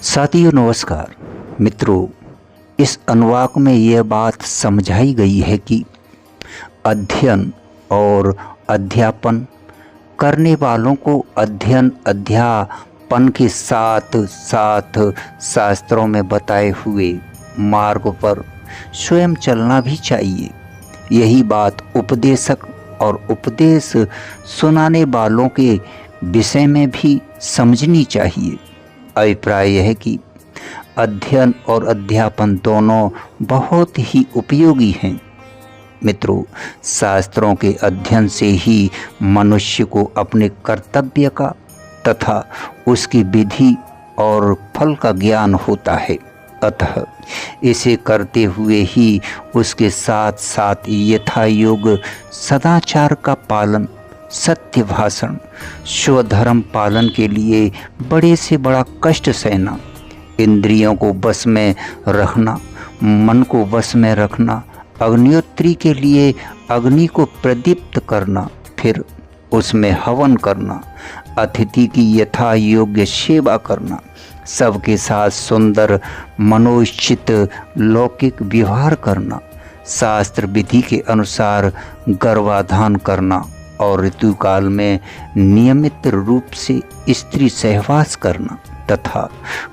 साथियों नमस्कार। मित्रों, इस अनुवाक में यह बात समझाई गई है कि अध्ययन और अध्यापन करने वालों को अध्ययन अध्यापन के साथ साथ शास्त्रों में बताए हुए मार्ग पर स्वयं चलना भी चाहिए। यही बात उपदेशक और उपदेश सुनाने वालों के विषय में भी समझनी चाहिए। अभिप्राय यह है कि अध्ययन और अध्यापन दोनों बहुत ही उपयोगी हैं। मित्रों, शास्त्रों के अध्ययन से ही मनुष्य को अपने कर्तव्य का तथा उसकी विधि और फल का ज्ञान होता है। अतः इसे करते हुए ही उसके साथ साथ यथायोग सदाचार का पालन, सत्य भाषण, स्वधर्म पालन के लिए बड़े से बड़ा कष्ट सहना, इंद्रियों को वश में रखना, मन को वश में रखना, अग्निहोत्री के लिए अग्नि को प्रदीप्त करना, फिर उसमें हवन करना, अतिथि की यथा योग्य सेवा करना, सबके साथ सुंदर मनोचित लौकिक व्यवहार करना, शास्त्र विधि के अनुसार गर्भाधान करना और ऋतुकाल में नियमित रूप से स्त्री सहवास करना तथा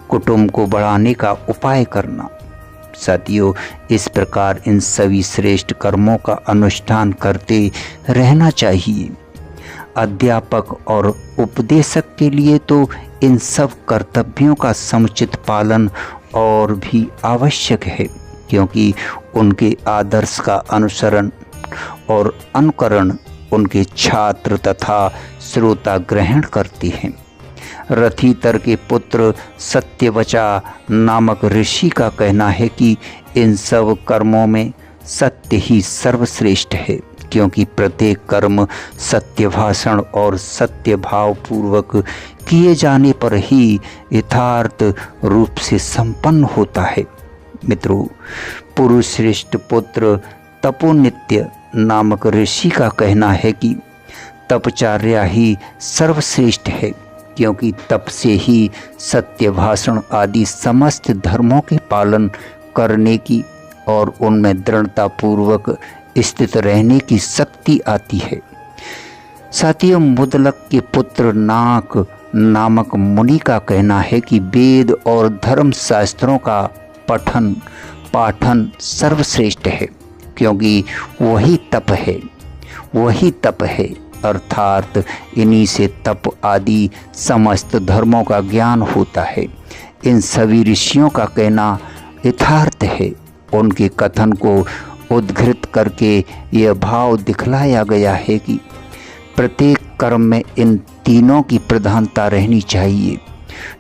कुटुंब को बढ़ाने का उपाय करना। साथियों, इस प्रकार इन सभी श्रेष्ठ कर्मों का अनुष्ठान करते रहना चाहिए। अध्यापक और उपदेशक के लिए तो इन सब कर्तव्यों का समुचित पालन और भी आवश्यक है, क्योंकि उनके आदर्श का अनुसरण और अनुकरण उनके छात्र तथा श्रोता ग्रहण करते हैं। रथितर के पुत्र सत्यवचा नामक ऋषि का कहना है कि इन सब कर्मों में सत्य ही सर्वश्रेष्ठ है, क्योंकि प्रत्येक कर्म सत्य भाषण और सत्य भाव पूर्वक किए जाने पर ही यथार्थ रूप से संपन्न होता है। मित्रों, पुरुष श्रेष्ठ पुत्र तपोनित्य नामक ऋषि का कहना है कि तपचार्या ही सर्वश्रेष्ठ है, क्योंकि तप से ही सत्य भाषण आदि समस्त धर्मों के पालन करने की और उनमें दृढ़ता पूर्वक स्थित रहने की शक्ति आती है। साथियों, मुदलक के पुत्र नाक नामक मुनि का कहना है कि वेद और धर्म शास्त्रों का पठन पाठन सर्वश्रेष्ठ है, क्योंकि वही तप है, अर्थात इन्हीं से तप आदि समस्त धर्मों का ज्ञान होता है। इन सभी ऋषियों का कहना यथार्थ है। उनके कथन को उद्धृत करके यह भाव दिखलाया गया है कि प्रत्येक कर्म में इन तीनों की प्रधानता रहनी चाहिए।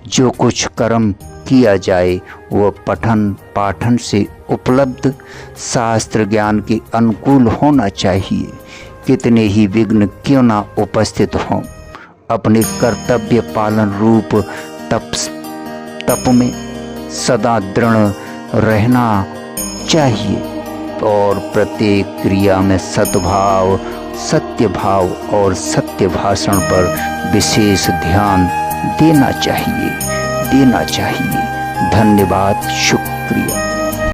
जो कुछ कर्म किया जाए वह पठन पाठन से उपलब्ध शास्त्र ज्ञान के अनुकूल होना चाहिए। कितने ही विघ्न क्यों ना उपस्थित हों, अपने कर्तव्य पालन रूप तप में सदा दृढ़ रहना चाहिए और प्रत्येक क्रिया में सद्भाव, सत्य भाव और सत्य भाषण पर विशेष ध्यान देना चाहिए। धन्यवाद, शुक्रिया।